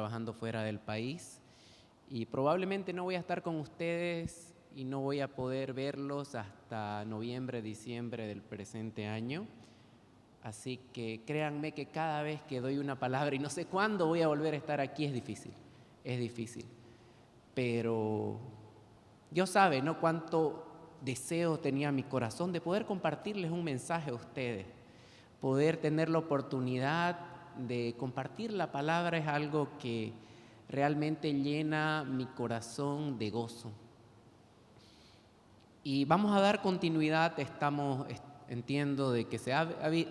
trabajando fuera del país y probablemente no voy a estar con ustedes y no voy a poder verlos hasta noviembre, diciembre del presente año. Así que créanme que cada vez que doy una palabra y no sé cuándo voy a volver a estar aquí, es difícil. Pero Dios sabe, ¿no?, cuánto deseo tenía mi corazón de poder compartirles un mensaje a ustedes. Poder tener la oportunidad de compartir la palabra es algo que realmente llena mi corazón de gozo. Y vamos a dar continuidad, entiendo de que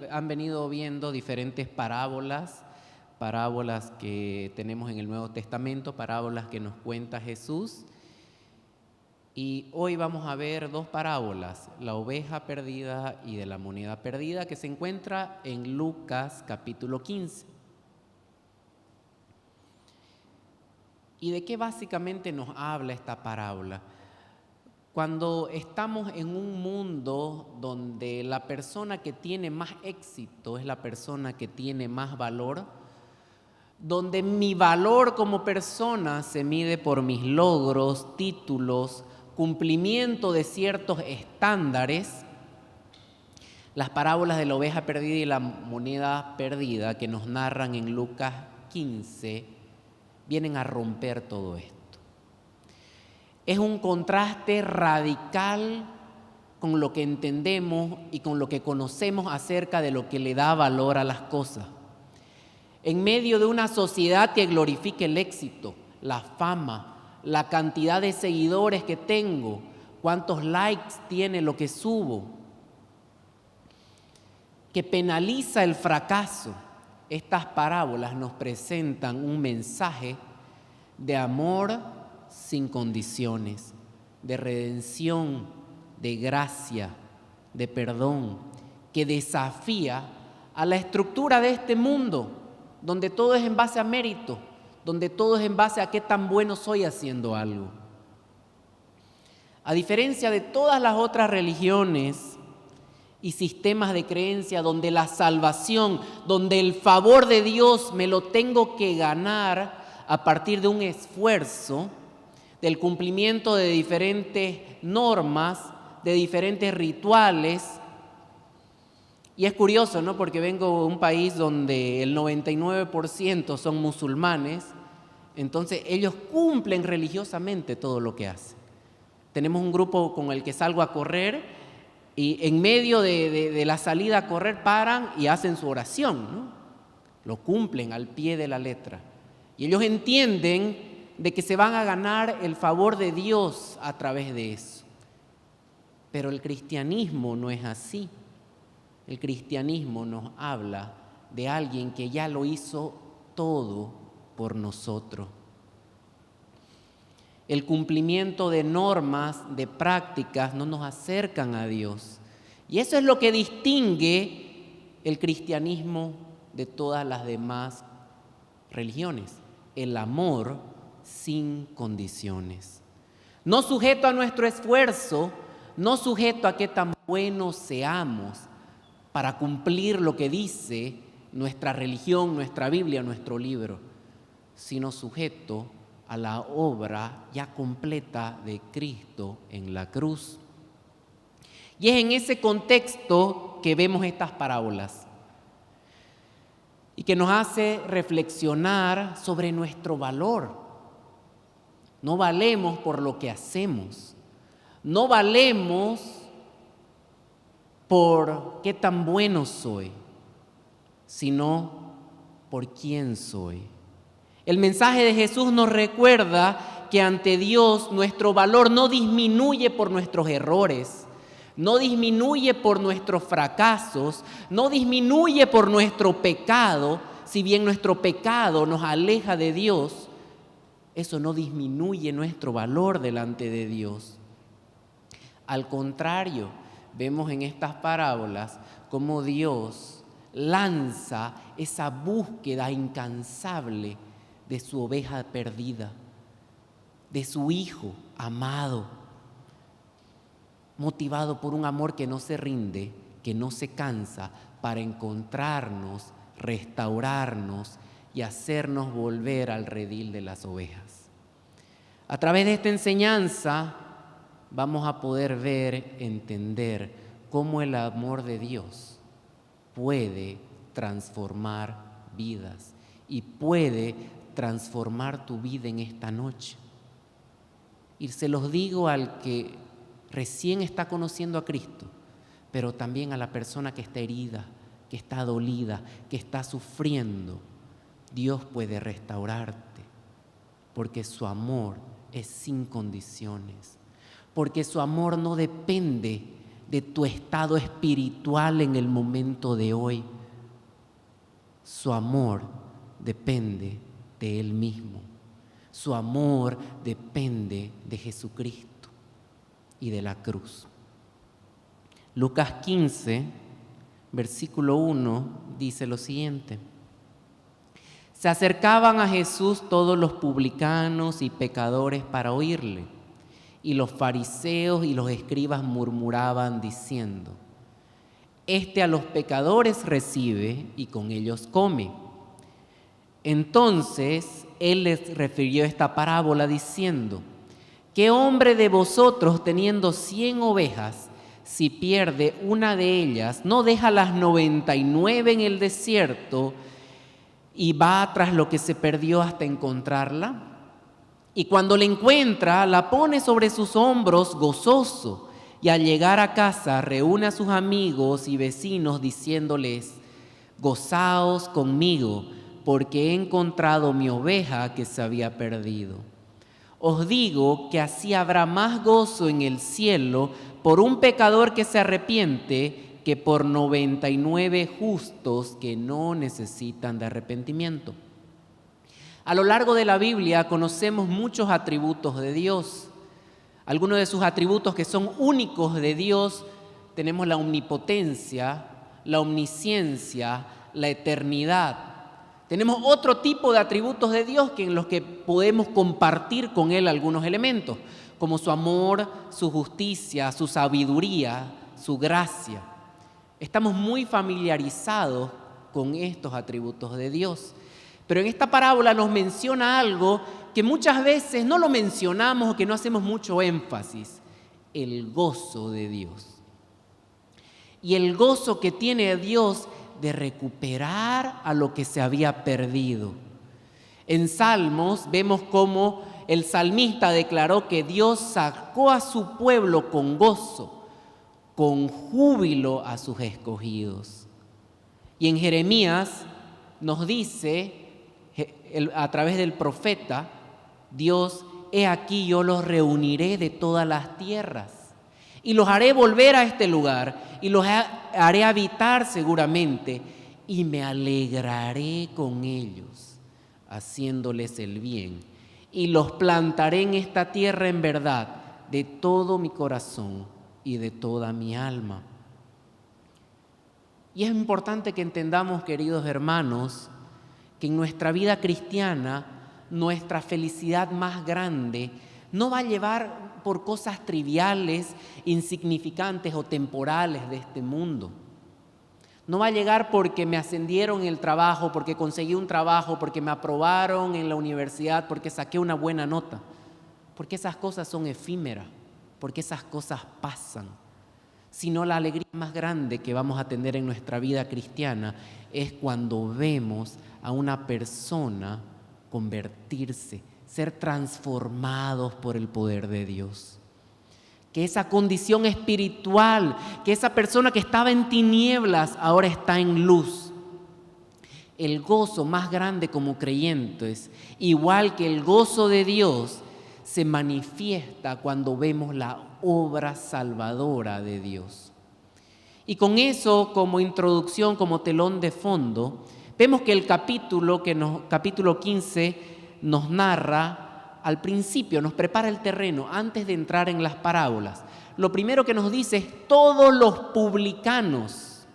han venido viendo diferentes parábolas que tenemos en el Nuevo Testamento, parábolas que nos cuenta Jesús. Y hoy vamos a ver dos parábolas, la oveja perdida y de la moneda perdida, que se encuentra en Lucas capítulo 15. ¿Y de qué básicamente nos habla esta parábola? Cuando estamos en un mundo donde la persona que tiene más éxito es la persona que tiene más valor, donde mi valor como persona se mide por mis logros, títulos, cumplimiento de ciertos estándares, las parábolas de la oveja perdida y la moneda perdida que nos narran en Lucas 15 vienen a romper todo esto. Es un contraste radical con lo que entendemos y con lo que conocemos acerca de lo que le da valor a las cosas. En medio de una sociedad que glorifica el éxito, la fama, la cantidad de seguidores que tengo, cuántos likes tiene lo que subo, que penaliza el fracaso, estas parábolas nos presentan un mensaje de amor sin condiciones, de redención, de gracia, de perdón, que desafía a la estructura de este mundo, donde todo es en base a mérito, donde todo es en base a qué tan bueno soy haciendo algo. A diferencia de todas las otras religiones y sistemas de creencia donde la salvación, donde el favor de Dios me lo tengo que ganar a partir de un esfuerzo, del cumplimiento de diferentes normas, de diferentes rituales. Y es curioso, ¿no?, porque vengo de un país donde el 99% son musulmanes, entonces ellos cumplen religiosamente todo lo que hacen. Tenemos un grupo con el que salgo a correr y en medio de la salida a correr paran y hacen su oración, ¿no? Lo cumplen al pie de la letra. Y ellos entienden de que se van a ganar el favor de Dios a través de eso. Pero el cristianismo no es así. El cristianismo nos habla de alguien que ya lo hizo todo por nosotros. El cumplimiento de normas, de prácticas, no nos acercan a Dios. Y eso es lo que distingue el cristianismo de todas las demás religiones. El amor sin condiciones. No sujeto a nuestro esfuerzo, no sujeto a qué tan buenos seamos para cumplir lo que dice nuestra religión, nuestra Biblia, nuestro libro, sino sujeto a la obra ya completa de Cristo en la cruz. Y es en ese contexto que vemos estas parábolas y que nos hace reflexionar sobre nuestro valor. No valemos por lo que hacemos, no valemos por qué tan bueno soy, sino por quién soy. El mensaje de Jesús nos recuerda que ante Dios nuestro valor no disminuye por nuestros errores, no disminuye por nuestros fracasos, no disminuye por nuestro pecado. Si bien nuestro pecado nos aleja de Dios, eso no disminuye nuestro valor delante de Dios. Al contrario, vemos en estas parábolas cómo Dios lanza esa búsqueda incansable de su oveja perdida, de su hijo amado, motivado por un amor que no se rinde, que no se cansa, para encontrarnos, restaurarnos y hacernos volver al redil de las ovejas. A través de esta enseñanza vamos a poder ver, entender cómo el amor de Dios puede transformar vidas y puede transformar tu vida en esta noche. Y se los digo al que recién está conociendo a Cristo, pero también a la persona que está herida, que está dolida, que está sufriendo. Dios puede restaurarte, porque su amor es sin condiciones, porque su amor no depende de tu estado espiritual en el momento de hoy. Su amor depende de Él mismo. Su amor depende de Jesucristo y de la cruz. Lucas 15, versículo 1, dice lo siguiente: se acercaban a Jesús todos los publicanos y pecadores para oírle, y los fariseos y los escribas murmuraban diciendo: este a los pecadores recibe y con ellos come. Entonces él les refirió esta parábola diciendo: ¿qué hombre de vosotros, teniendo 100 ovejas, si pierde una de ellas, no deja las 99 en el desierto y va tras lo que se perdió hasta encontrarla? Y cuando la encuentra, la pone sobre sus hombros gozoso, y al llegar a casa reúne a sus amigos y vecinos diciéndoles: gozaos conmigo, porque he encontrado mi oveja que se había perdido. Os digo que así habrá más gozo en el cielo por un pecador que se arrepiente que por 99 justos que no necesitan de arrepentimiento. A lo largo de la Biblia conocemos muchos atributos de Dios. Algunos de sus atributos que son únicos de Dios: tenemos la omnipotencia, la omnisciencia, la eternidad. Tenemos otro tipo de atributos de Dios en los que podemos compartir con Él algunos elementos, como su amor, su justicia, su sabiduría, su gracia. Estamos muy familiarizados con estos atributos de Dios. Pero en esta parábola nos menciona algo que muchas veces no lo mencionamos o que no hacemos mucho énfasis: el gozo de Dios. Y el gozo que tiene Dios de recuperar a lo que se había perdido. En Salmos vemos cómo el salmista declaró que Dios sacó a su pueblo con gozo, con júbilo a sus escogidos. Y en Jeremías nos dice, a través del profeta, Dios: he aquí yo los reuniré de todas las tierras y los haré volver a este lugar y los haré habitar seguramente y me alegraré con ellos, haciéndoles el bien, y los plantaré en esta tierra en verdad de todo mi corazón y de toda mi alma. Y es importante que entendamos, queridos hermanos, que en nuestra vida cristiana nuestra felicidad más grande no va a llevar por cosas triviales, insignificantes o temporales de este mundo. No va a llegar porque me ascendieron en el trabajo, porque conseguí un trabajo, porque me aprobaron en la universidad, porque saqué una buena nota. Porque esas cosas son efímeras, porque esas cosas pasan. Sino la alegría más grande que vamos a tener en nuestra vida cristiana es cuando vemos a una persona convertirse, ser transformados por el poder de Dios. Que esa condición espiritual, que esa persona que estaba en tinieblas ahora está en luz. El gozo más grande como creyentes, igual que el gozo de Dios, se manifiesta cuando vemos la obra salvadora de Dios. Y con eso como introducción, como telón de fondo, vemos que el capítulo 15 nos narra al principio, nos prepara el terreno antes de entrar en las parábolas. Lo primero que nos dice es todos los publicanos.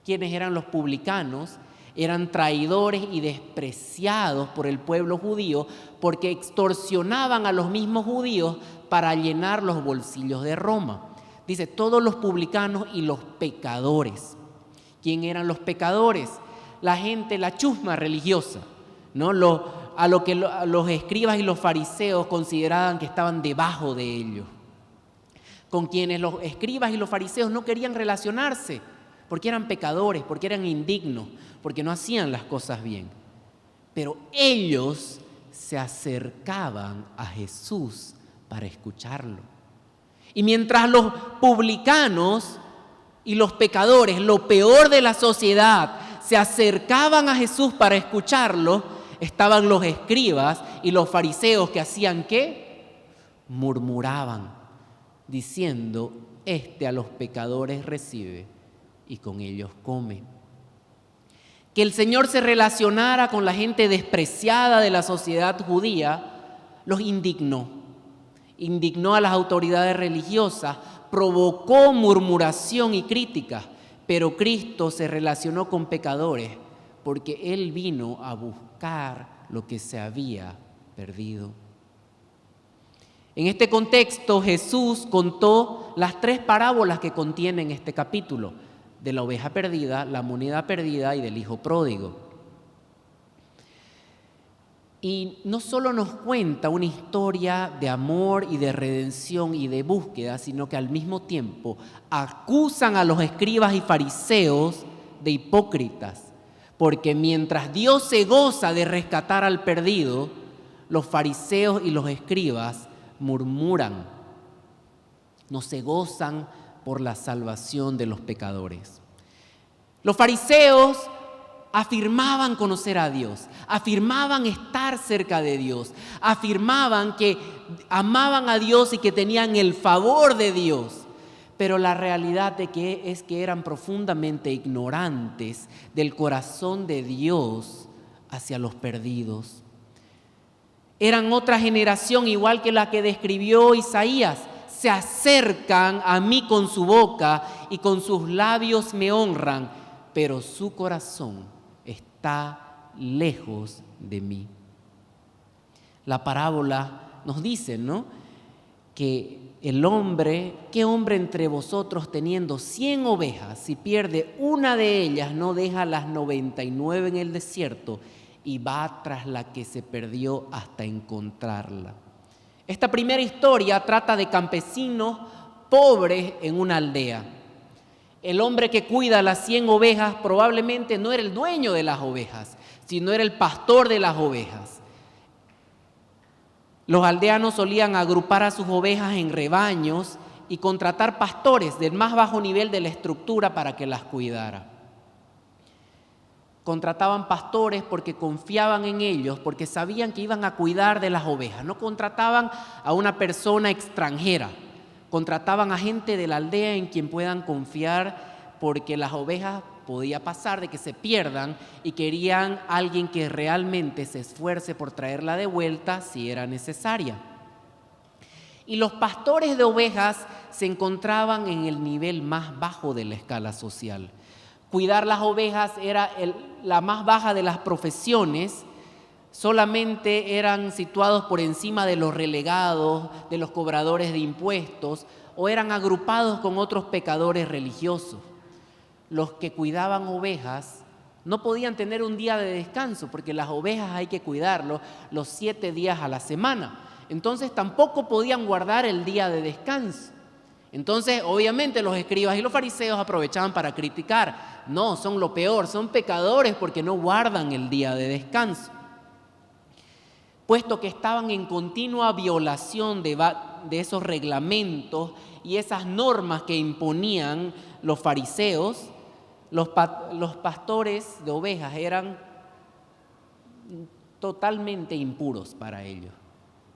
¿Quiénes eran los publicanos? Eran traidores y despreciados por el pueblo judío porque extorsionaban a los mismos judíos para llenar los bolsillos de Roma. Dice todos los publicanos y los pecadores. ¿Quién eran los pecadores? La gente, la chusma religiosa, ¿no? A lo que los escribas y los fariseos consideraban que estaban debajo de ellos, con quienes los escribas y los fariseos no querían relacionarse, porque eran pecadores, porque eran indignos, porque no hacían las cosas bien. Pero ellos se acercaban a Jesús para escucharlo. Y mientras los publicanos y los pecadores, lo peor de la sociedad, se acercaban a Jesús para escucharlo, estaban los escribas y los fariseos que hacían ¿qué? Murmuraban, diciendo: este a los pecadores recibe y con ellos come. Que el Señor se relacionara con la gente despreciada de la sociedad judía los indignó. Indignó a las autoridades religiosas, provocó murmuración y crítica, pero Cristo se relacionó con pecadores porque Él vino a buscar lo que se había perdido. En este contexto, Jesús contó las 3 parábolas que contienen este capítulo: de la oveja perdida, la moneda perdida y del hijo pródigo. Y no solo nos cuenta una historia de amor y de redención y de búsqueda, sino que al mismo tiempo acusan a los escribas y fariseos de hipócritas, porque mientras Dios se goza de rescatar al perdido, los fariseos y los escribas murmuran, no se gozan por la salvación de los pecadores. Los fariseos afirmaban conocer a Dios, afirmaban estar cerca de Dios, afirmaban que amaban a Dios y que tenían el favor de Dios, pero la realidad es que eran profundamente ignorantes del corazón de Dios hacia los perdidos. Eran otra generación igual que la que describió Isaías. Se acercan a mí con su boca y con sus labios me honran, pero su corazón está lejos de mí. La parábola nos dice, ¿no?, que ¿qué hombre entre vosotros teniendo 100 ovejas, si pierde una de ellas, no deja las 99 en el desierto y va tras la que se perdió hasta encontrarla? Esta primera historia trata de campesinos pobres en una aldea. El hombre que cuida las 100 ovejas probablemente no era el dueño de las ovejas, sino era el pastor de las ovejas. Los aldeanos solían agrupar a sus ovejas en rebaños y contratar pastores del más bajo nivel de la estructura para que las cuidara. Contrataban pastores porque confiaban en ellos, porque sabían que iban a cuidar de las ovejas. No contrataban a una persona extranjera, contrataban a gente de la aldea en quien puedan confiar, porque las ovejas podía pasar de que se pierdan y querían alguien que realmente se esfuerce por traerla de vuelta si era necesaria. Y los pastores de ovejas se encontraban en el nivel más bajo de la escala social. Cuidar las ovejas era la más baja de las profesiones. Solamente eran situados por encima de los relegados, de los cobradores de impuestos, o eran agrupados con otros pecadores religiosos. Los que cuidaban ovejas no podían tener un día de descanso, porque las ovejas hay que cuidarlos los 7 días a la semana. Entonces tampoco podían guardar el día de descanso. Entonces, obviamente, los escribas y los fariseos aprovechaban para criticar. No, son lo peor, son pecadores porque no guardan el día de descanso. Puesto que estaban en continua violación de esos reglamentos y esas normas que imponían los fariseos, los pastores de ovejas eran totalmente impuros para ellos.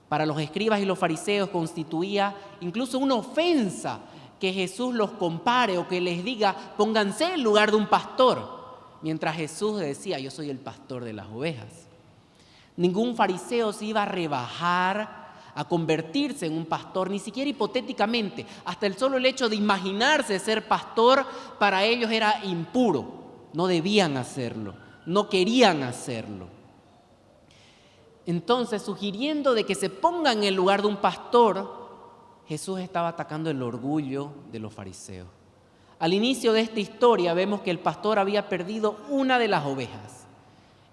Para los escribas y los fariseos constituía incluso una ofensa que Jesús los compare o que les diga: pónganse en lugar de un pastor, mientras Jesús decía: yo soy el pastor de las ovejas. Ningún fariseo se iba a rebajar a convertirse en un pastor, ni siquiera hipotéticamente. Hasta el solo hecho de imaginarse ser pastor para ellos era impuro. No debían hacerlo, no querían hacerlo. Entonces, sugiriendo de que se pongan en el lugar de un pastor, Jesús estaba atacando el orgullo de los fariseos. Al inicio de esta historia vemos que el pastor había perdido una de las ovejas.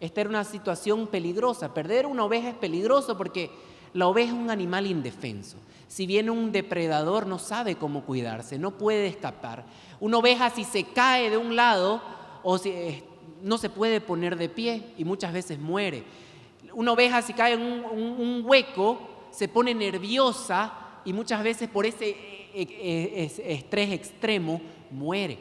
Esta era una situación peligrosa. Perder una oveja es peligroso porque la oveja es un animal indefenso. Si viene un depredador, no sabe cómo cuidarse, no puede escapar. Una oveja, si se cae de un lado no se puede poner de pie y muchas veces muere. Una oveja, si cae en un hueco, se pone nerviosa y muchas veces por ese estrés extremo muere.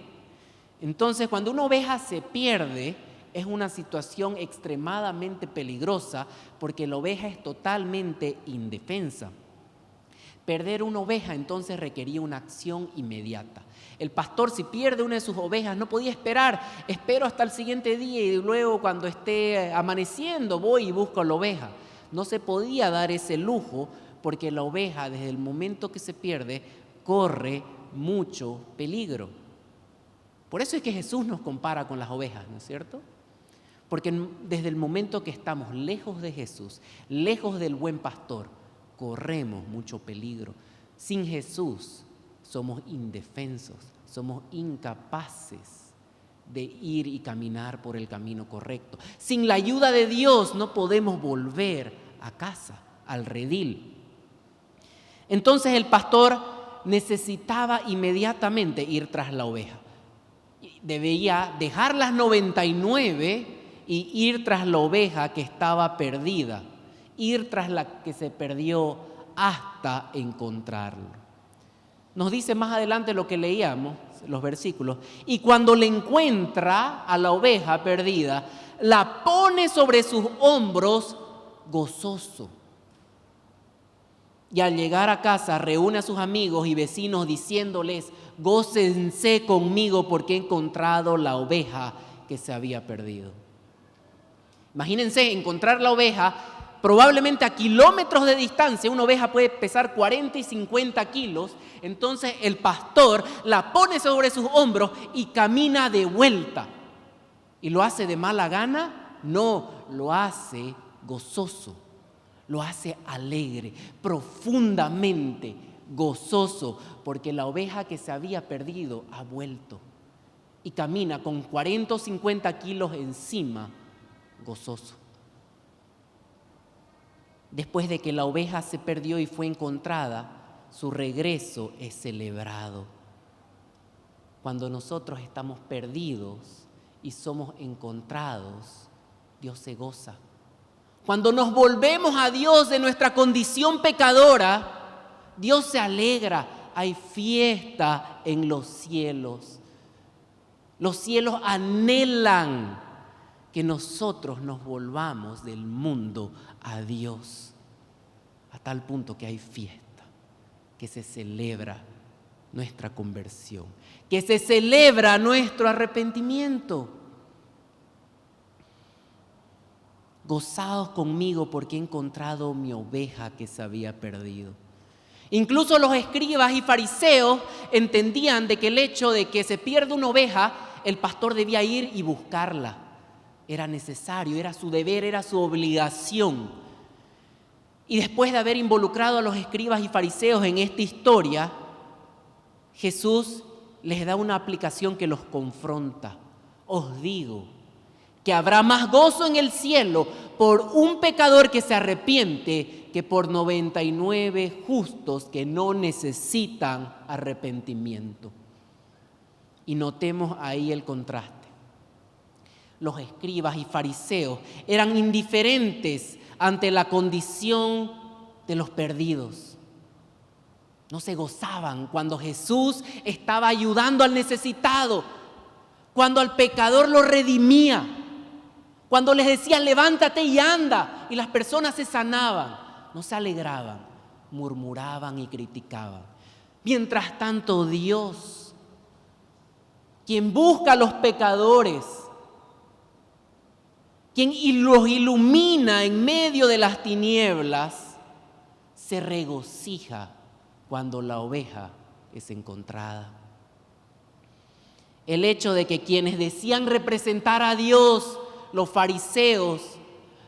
Entonces, cuando una oveja se pierde, es una situación extremadamente peligrosa porque la oveja es totalmente indefensa. Perder una oveja entonces requería una acción inmediata. El pastor, si pierde una de sus ovejas, no podía esperar. Espero hasta el siguiente día y luego cuando esté amaneciendo voy y busco la oveja. No se podía dar ese lujo porque la oveja, desde el momento que se pierde, corre mucho peligro. Por eso es que Jesús nos compara con las ovejas, ¿no es cierto? Porque desde el momento que estamos lejos de Jesús, lejos del buen pastor, corremos mucho peligro. Sin Jesús somos indefensos, somos incapaces de ir y caminar por el camino correcto. Sin la ayuda de Dios no podemos volver a casa, al redil. Entonces el pastor necesitaba inmediatamente ir tras la oveja. Debía dejar las 99 y ir tras la oveja que estaba perdida, ir tras la que se perdió hasta encontrarlo. Nos dice más adelante lo que leíamos, los versículos, y cuando le encuentra a la oveja perdida, la pone sobre sus hombros gozoso. Y al llegar a casa reúne a sus amigos y vecinos diciéndoles: gócense conmigo porque he encontrado la oveja que se había perdido. Imagínense encontrar la oveja probablemente a kilómetros de distancia. Una oveja puede pesar 40 y 50 kilos. Entonces el pastor la pone sobre sus hombros y camina de vuelta. ¿Y lo hace de mala gana? No, lo hace gozoso. Lo hace alegre, profundamente gozoso, porque la oveja que se había perdido ha vuelto y camina con 40 o 50 kilos encima, gozoso. Después de que la oveja se perdió y fue encontrada, su regreso es celebrado. Cuando nosotros estamos perdidos y somos encontrados, Dios se goza. Cuando nos volvemos a Dios de nuestra condición pecadora, Dios se alegra. Hay fiesta en los cielos. Los cielos anhelan que nosotros nos volvamos del mundo a Dios, a tal punto que hay fiesta, que se celebra nuestra conversión, que se celebra nuestro arrepentimiento. Gozaos conmigo porque he encontrado mi oveja que se había perdido. Incluso los escribas y fariseos entendían de que el hecho de que se pierda una oveja, el pastor debía ir y buscarla. Era necesario, era su deber, era su obligación. Y después de haber involucrado a los escribas y fariseos en esta historia, Jesús les da una aplicación que los confronta. Os digo que habrá más gozo en el cielo por un pecador que se arrepiente que por 99 justos que no necesitan arrepentimiento. Y notemos ahí el contraste. Los escribas y fariseos eran indiferentes ante la condición de los perdidos. No se gozaban cuando Jesús estaba ayudando al necesitado, cuando al pecador lo redimía, cuando les decía levántate y anda, y las personas se sanaban. No se alegraban, murmuraban y criticaban. Mientras tanto, Dios, quien busca a los pecadores, quien los ilumina en medio de las tinieblas, se regocija cuando la oveja es encontrada. El hecho de que quienes decían representar a Dios, los fariseos,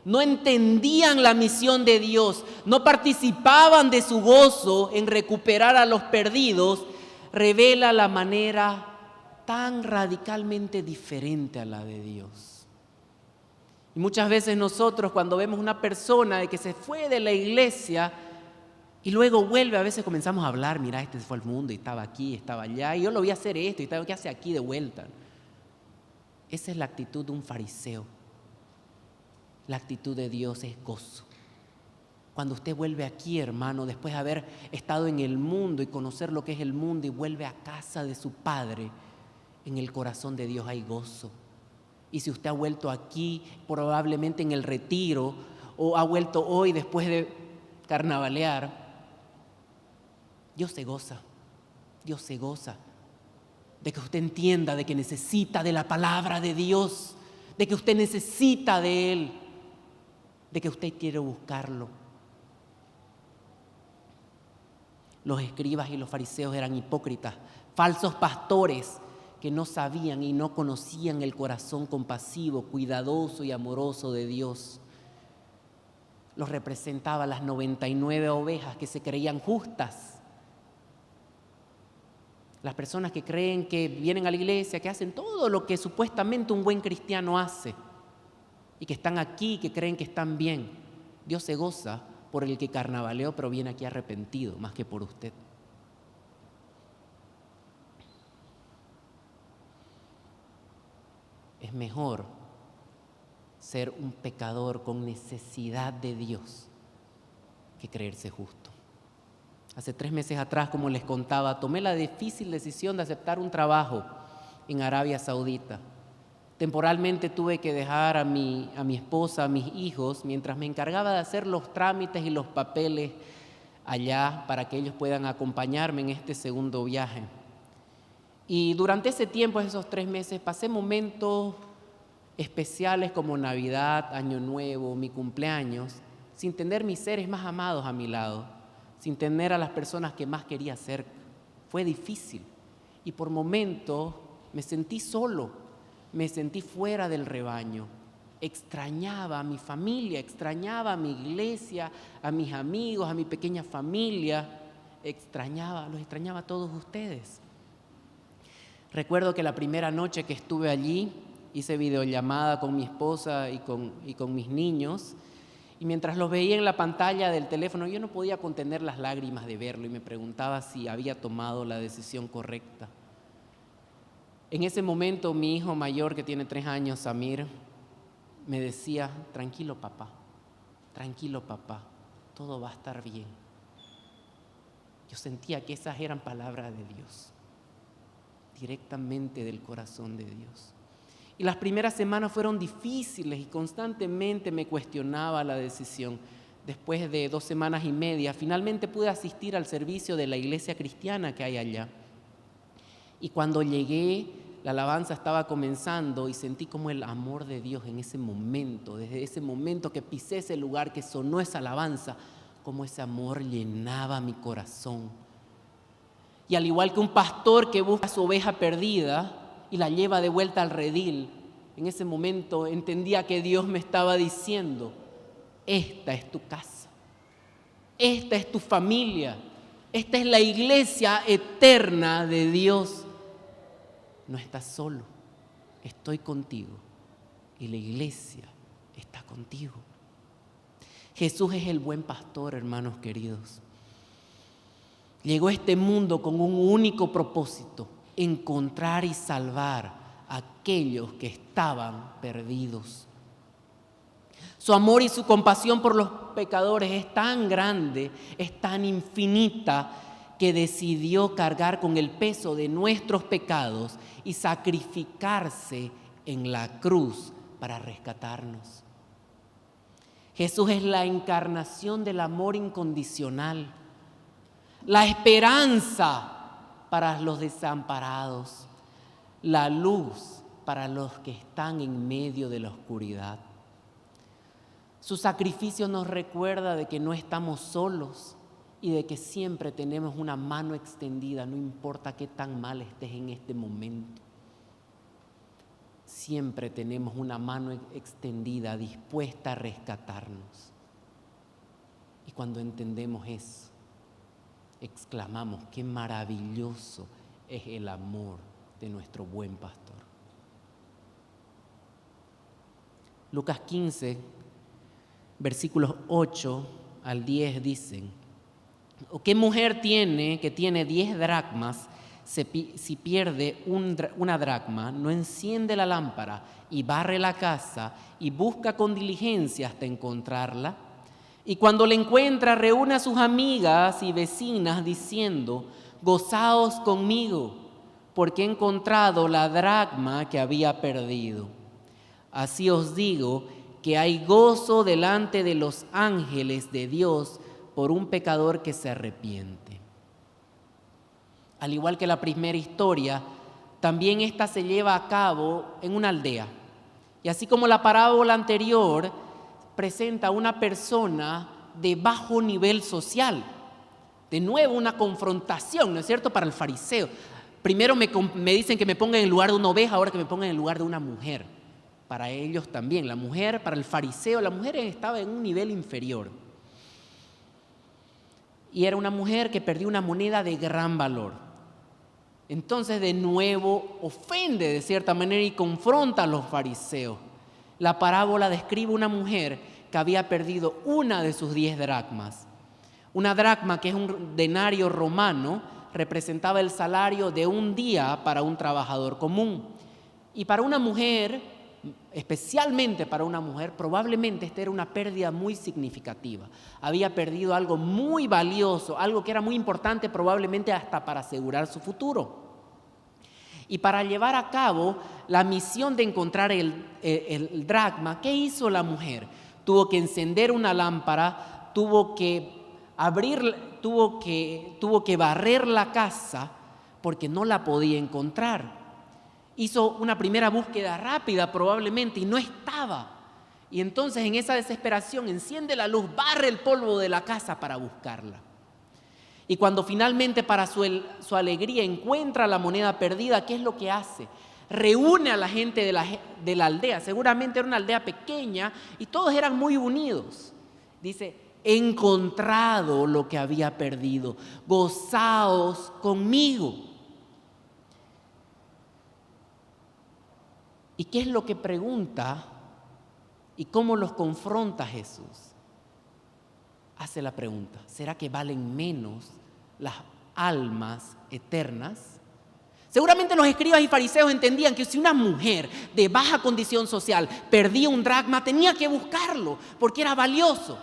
no entendían la misión de Dios, no participaban de su gozo en recuperar a los perdidos, revela la manera tan radicalmente diferente a la de Dios. Y muchas veces nosotros cuando vemos una persona de que se fue de la iglesia y luego vuelve, a veces comenzamos a hablar, mira, este se fue al mundo y estaba aquí, estaba allá, y yo lo voy a hacer esto, y ¿qué hace aquí de vuelta? Esa es la actitud de un fariseo. La actitud de Dios es gozo. Cuando usted vuelve aquí, hermano, después de haber estado en el mundo y conocer lo que es el mundo y vuelve a casa de su Padre, en el corazón de Dios hay gozo. Y si usted ha vuelto aquí, probablemente en el retiro, o ha vuelto hoy después de carnavalear, Dios se goza de que usted entienda de que necesita de la palabra de Dios, de que usted necesita de Él, de que usted quiere buscarlo. Los escribas y los fariseos eran hipócritas, falsos pastores que no sabían y no conocían el corazón compasivo, cuidadoso y amoroso de Dios. Los representaba las 99 ovejas que se creían justas. Las personas que creen que vienen a la iglesia, que hacen todo lo que supuestamente un buen cristiano hace y que están aquí, que creen que están bien. Dios se goza por el que carnavaleó, pero viene aquí arrepentido, más que por usted. Es mejor ser un pecador con necesidad de Dios que creerse justo. Hace 3 meses atrás, como les contaba, tomé la difícil decisión de aceptar un trabajo en Arabia Saudita. Temporalmente tuve que dejar a mi esposa, a mis hijos, mientras me encargaba de hacer los trámites y los papeles allá para que ellos puedan acompañarme en este segundo viaje. Y durante ese tiempo, esos 3 meses, pasé momentos especiales como Navidad, Año Nuevo, mi cumpleaños, sin tener mis seres más amados a mi lado, sin tener a las personas que más quería cerca. Fue difícil y por momentos me sentí solo, me sentí fuera del rebaño. Extrañaba a mi familia, extrañaba a mi iglesia, a mis amigos, a mi pequeña familia, los extrañaba a todos ustedes. Recuerdo que la primera noche que estuve allí, hice videollamada con mi esposa y con mis niños, y mientras los veía en la pantalla del teléfono, yo no podía contener las lágrimas de verlo y me preguntaba si había tomado la decisión correcta. En ese momento, mi hijo mayor, que tiene 3 años, Samir, me decía, tranquilo papá, todo va a estar bien. Yo sentía que esas eran palabras de Dios, directamente del corazón de Dios. Y las primeras semanas fueron difíciles y constantemente me cuestionaba la decisión. Después de 2 semanas y media, finalmente pude asistir al servicio de la iglesia cristiana que hay allá. Y cuando llegué, la alabanza estaba comenzando y sentí como el amor de Dios en ese momento, desde ese momento que pisé ese lugar, que sonó esa alabanza, como ese amor llenaba mi corazón. Y al igual que un pastor que busca a su oveja perdida y la lleva de vuelta al redil, en ese momento entendía que Dios me estaba diciendo, esta es tu casa, esta es tu familia, esta es la iglesia eterna de Dios. No estás solo, estoy contigo y la iglesia está contigo. Jesús es el buen pastor, hermanos queridos. Llegó a este mundo con un único propósito: encontrar y salvar a aquellos que estaban perdidos. Su amor y su compasión por los pecadores es tan grande, es tan infinita, que decidió cargar con el peso de nuestros pecados y sacrificarse en la cruz para rescatarnos. Jesús es la encarnación del amor incondicional, la esperanza para los desamparados, la luz para los que están en medio de la oscuridad. Su sacrificio nos recuerda de que no estamos solos y de que siempre tenemos una mano extendida, no importa qué tan mal estés en este momento. Siempre tenemos una mano extendida dispuesta a rescatarnos. Y cuando entendemos eso, exclamamos, qué maravilloso es el amor de nuestro buen pastor. Lucas 15, versículos 8 al 10 dicen: ¿o qué mujer tiene que tiene 10 dracmas, si pierde una dracma, no enciende la lámpara y barre la casa y busca con diligencia hasta encontrarla? Y cuando la encuentra, reúne a sus amigas y vecinas diciendo: gozaos conmigo, porque he encontrado la dracma que había perdido. Así os digo que hay gozo delante de los ángeles de Dios por un pecador que se arrepiente. Al igual que la primera historia, también esta se lleva a cabo en una aldea. Y así como la parábola anterior presenta a una persona de bajo nivel social. De nuevo una confrontación, ¿no es cierto?, para el fariseo. Primero me dicen que me ponga en el lugar de una oveja, ahora que me ponga en el lugar de una mujer. Para ellos también, la mujer, para el fariseo, la mujer estaba en un nivel inferior. Y era una mujer que perdió una moneda de gran valor. Entonces, de nuevo, ofende de cierta manera y confronta a los fariseos. La parábola describe una mujer que había perdido una de sus 10 dracmas. Una dracma, que es un denario romano, representaba el salario de un día para un trabajador común. Y para una mujer, especialmente para una mujer, probablemente esta era una pérdida muy significativa. Había perdido algo muy valioso, algo que era muy importante, probablemente hasta para asegurar su futuro. Y para llevar a cabo la misión de encontrar el dracma, ¿qué hizo la mujer? Tuvo que encender una lámpara, tuvo que barrer la casa porque no la podía encontrar. Hizo una primera búsqueda rápida probablemente y no estaba. Y entonces en esa desesperación enciende la luz, barre el polvo de la casa para buscarla. Y cuando finalmente para su alegría encuentra la moneda perdida, ¿qué es lo que hace? Reúne a la gente de la aldea. Seguramente era una aldea pequeña y todos eran muy unidos. Dice: he encontrado lo que había perdido, gozaos conmigo. ¿Y qué es lo que pregunta y cómo los confronta Jesús? Hace la pregunta: ¿será que valen menos las almas eternas? Seguramente los escribas y fariseos entendían que si una mujer de baja condición social perdía un dracma, tenía que buscarlo porque era valioso.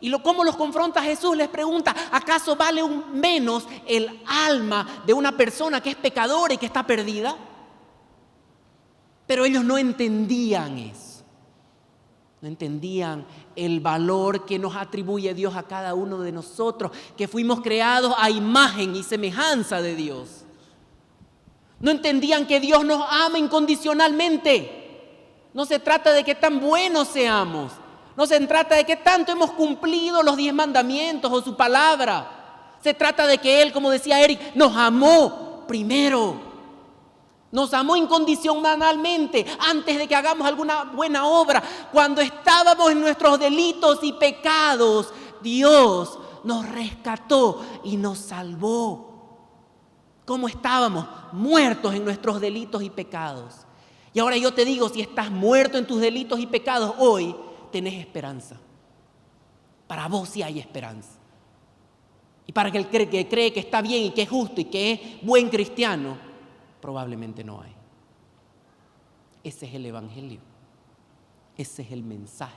Y cómo los confronta Jesús, les pregunta: ¿acaso vale menos el alma de una persona que es pecadora y que está perdida? Pero ellos no entendían eso. No entendían el valor que nos atribuye Dios a cada uno de nosotros, que fuimos creados a imagen y semejanza de Dios. No entendían que Dios nos ama incondicionalmente. No se trata de qué tan buenos seamos. No se trata de qué tanto hemos cumplido los 10 mandamientos o su palabra. Se trata de que Él, como decía Eric, nos amó primero. Nos amó incondicionalmente antes de que hagamos alguna buena obra. Cuando estábamos en nuestros delitos y pecados, Dios nos rescató y nos salvó. ¿Cómo estábamos? Muertos en nuestros delitos y pecados. Y ahora yo te digo, si estás muerto en tus delitos y pecados, hoy tenés esperanza. Para vos sí hay esperanza. Y para el que cree que está bien y que es justo y que es buen cristiano, probablemente no hay. Ese es el evangelio. Ese es el mensaje.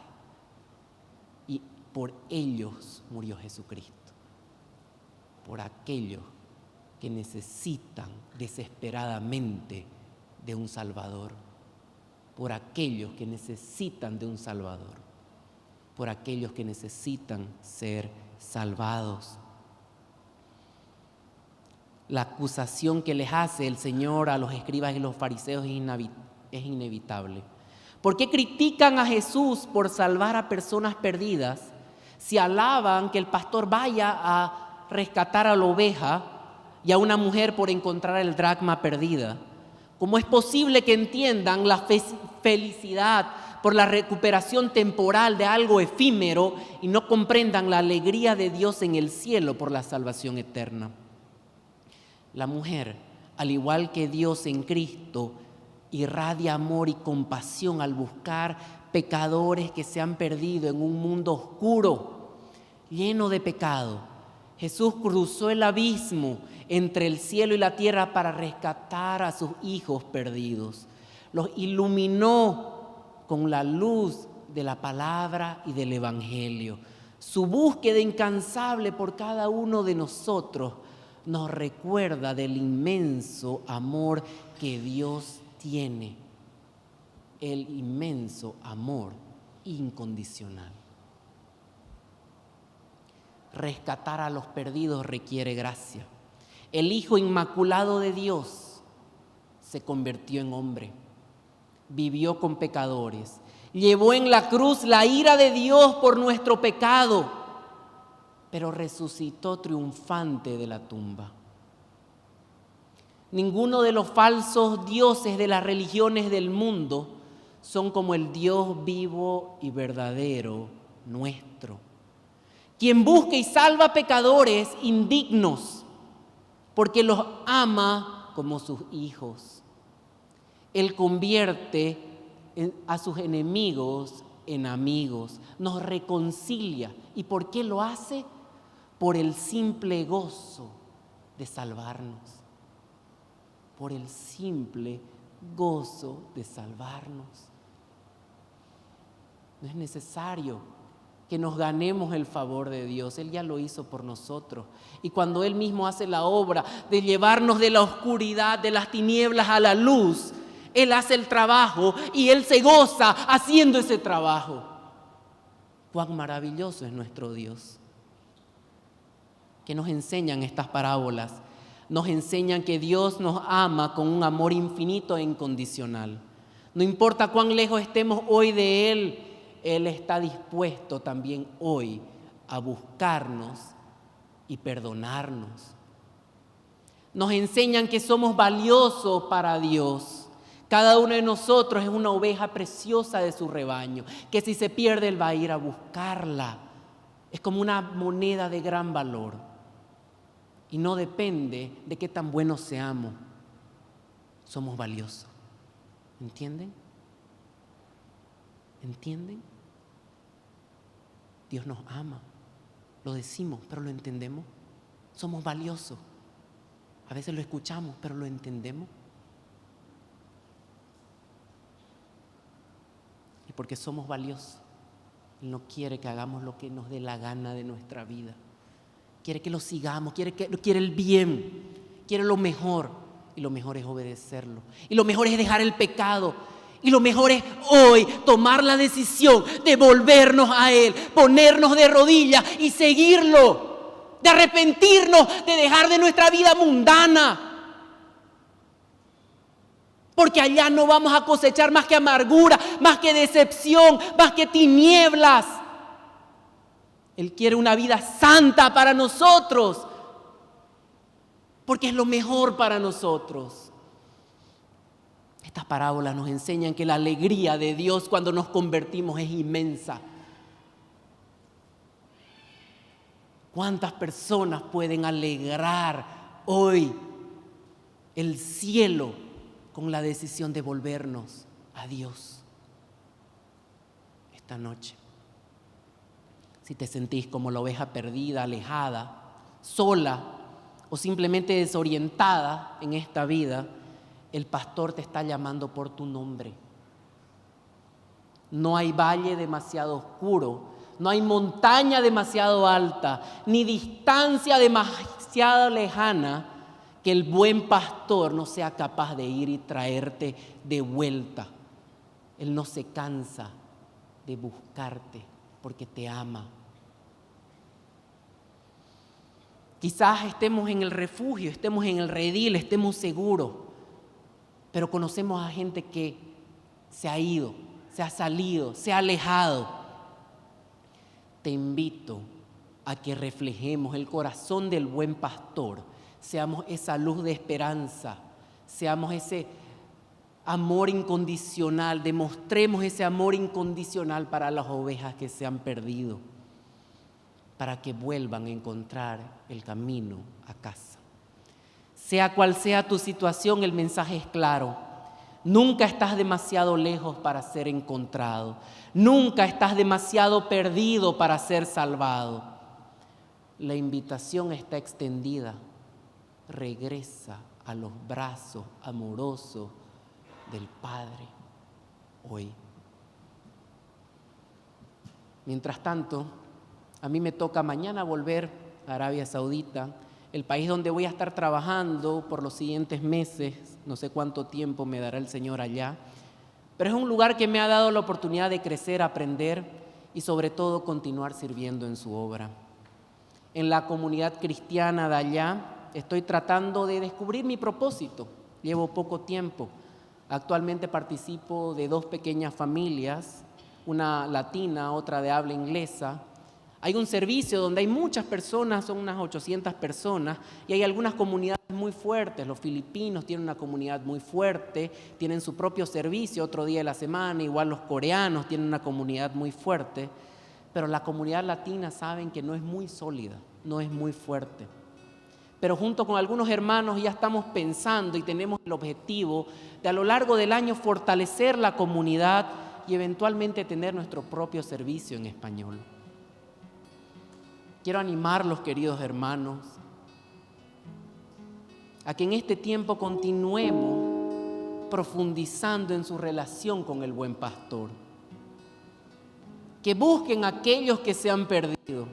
Y por ellos murió Jesucristo. Por aquellos que necesitan desesperadamente de un Salvador. Por aquellos que necesitan de un Salvador. Por aquellos que necesitan ser salvados. La acusación que les hace el Señor a los escribas y los fariseos es inevitable. ¿Por qué critican a Jesús por salvar a personas perdidas si alaban que el pastor vaya a rescatar a la oveja y a una mujer por encontrar el dracma perdida? ¿Cómo es posible que entiendan la felicidad por la recuperación temporal de algo efímero y no comprendan la alegría de Dios en el cielo por la salvación eterna? La mujer, al igual que Dios en Cristo, irradia amor y compasión al buscar pecadores que se han perdido en un mundo oscuro, lleno de pecado. Jesús cruzó el abismo entre el cielo y la tierra para rescatar a sus hijos perdidos. Los iluminó con la luz de la palabra y del Evangelio. Su búsqueda incansable por cada uno de nosotros nos recuerda del inmenso amor que Dios tiene, el inmenso amor incondicional. Rescatar a los perdidos requiere gracia. El Hijo Inmaculado de Dios se convirtió en hombre, vivió con pecadores, llevó en la cruz la ira de Dios por nuestro pecado, pero resucitó triunfante de la tumba. Ninguno de los falsos dioses de las religiones del mundo son como el Dios vivo y verdadero nuestro, quien busca y salva pecadores indignos, porque los ama como sus hijos. Él convierte a sus enemigos en amigos, nos reconcilia. ¿Y por qué lo hace? Por el simple gozo de salvarnos. Por el simple gozo de salvarnos. No es necesario que nos ganemos el favor de Dios. Él ya lo hizo por nosotros. Y cuando Él mismo hace la obra de llevarnos de la oscuridad, de las tinieblas a la luz, Él hace el trabajo y Él se goza haciendo ese trabajo. Cuán maravilloso es nuestro Dios. ¿Qué nos enseñan estas parábolas? Nos enseñan que Dios nos ama con un amor infinito e incondicional. No importa cuán lejos estemos hoy de Él, Él está dispuesto también hoy a buscarnos y perdonarnos. Nos enseñan que somos valiosos para Dios. Cada uno de nosotros es una oveja preciosa de su rebaño, que si se pierde Él va a ir a buscarla. Es como una moneda de gran valor. Y no depende de qué tan buenos seamos. Somos valiosos. ¿Entienden? ¿Entienden? Dios nos ama. Lo decimos, pero lo entendemos. Somos valiosos. A veces lo escuchamos, pero lo entendemos. Y porque somos valiosos, Él no quiere que hagamos lo que nos dé la gana de nuestra vida. Quiere que lo sigamos, quiere el bien, quiere lo mejor. Y lo mejor es obedecerlo. Y lo mejor es dejar el pecado. Y lo mejor es hoy tomar la decisión de volvernos a Él, ponernos de rodillas y seguirlo. De arrepentirnos, de dejar de nuestra vida mundana. Porque allá no vamos a cosechar más que amargura, más que decepción, más que tinieblas. Él quiere una vida santa para nosotros, porque es lo mejor para nosotros. Estas parábolas nos enseñan que la alegría de Dios cuando nos convertimos es inmensa. ¿Cuántas personas pueden alegrar hoy el cielo con la decisión de volvernos a Dios esta noche? Si te sentís como la oveja perdida, alejada, sola o simplemente desorientada en esta vida, el pastor te está llamando por tu nombre. No hay valle demasiado oscuro, no hay montaña demasiado alta, ni distancia demasiado lejana que el buen pastor no sea capaz de ir y traerte de vuelta. Él no se cansa de buscarte porque te ama. Quizás estemos en el refugio, estemos en el redil, estemos seguros, pero conocemos a gente que se ha ido, se ha salido, se ha alejado. Te invito a que reflejemos el corazón del buen pastor, seamos esa luz de esperanza, seamos ese amor incondicional, demostremos ese amor incondicional para las ovejas que se han perdido, para que vuelvan a encontrar el camino a casa. Sea cual sea tu situación, el mensaje es claro. Nunca estás demasiado lejos para ser encontrado. Nunca estás demasiado perdido para ser salvado. La invitación está extendida. Regresa a los brazos amorosos del Padre hoy. Mientras tanto, a mí me toca mañana volver a Arabia Saudita, el país donde voy a estar trabajando por los siguientes meses. No sé cuánto tiempo me dará el Señor allá, pero es un lugar que me ha dado la oportunidad de crecer, aprender y sobre todo continuar sirviendo en su obra. En la comunidad cristiana de allá estoy tratando de descubrir mi propósito. Llevo poco tiempo. Actualmente participo de 2 pequeñas familias, una latina, otra de habla inglesa. Hay un servicio donde hay muchas personas, son unas 800 personas, y hay algunas comunidades muy fuertes. Los filipinos tienen una comunidad muy fuerte, tienen su propio servicio otro día de la semana, igual los coreanos tienen una comunidad muy fuerte, pero la comunidad latina saben que no es muy sólida, no es muy fuerte. Pero junto con algunos hermanos ya estamos pensando y tenemos el objetivo de a lo largo del año fortalecer la comunidad y eventualmente tener nuestro propio servicio en español. Quiero animarlos, queridos hermanos, a que en este tiempo continuemos profundizando en su relación con el buen pastor. Que busquen a aquellos que se han perdido,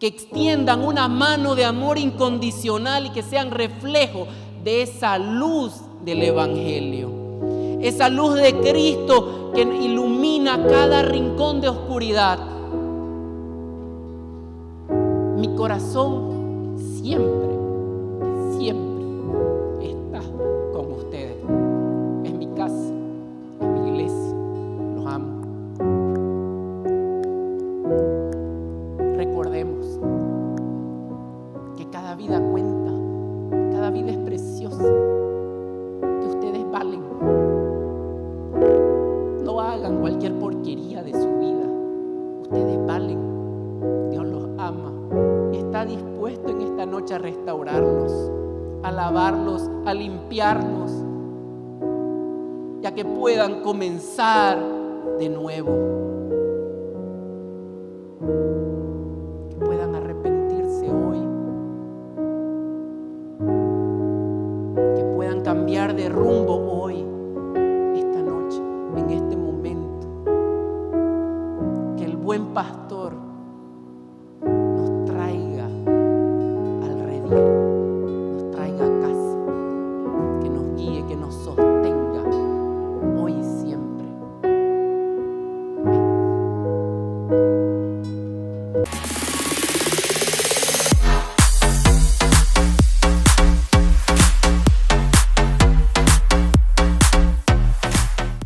que extiendan una mano de amor incondicional y que sean reflejo de esa luz del Evangelio. Esa luz de Cristo que ilumina cada rincón de oscuridad. Mi corazón siempre está con ustedes. Es mi casa, es mi iglesia. Los amo. Recordemos que cada vida cuenta, cada vida es preciosa, que ustedes valen. No hagan cualquier porquería de su vida. Ustedes valen. Dios los ama y está dispuesto en esta noche a restaurarlos, a lavarlos, a limpiarlos, ya que puedan comenzar de nuevo, que puedan arrepentirse hoy, que puedan cambiar de rumbo hoy,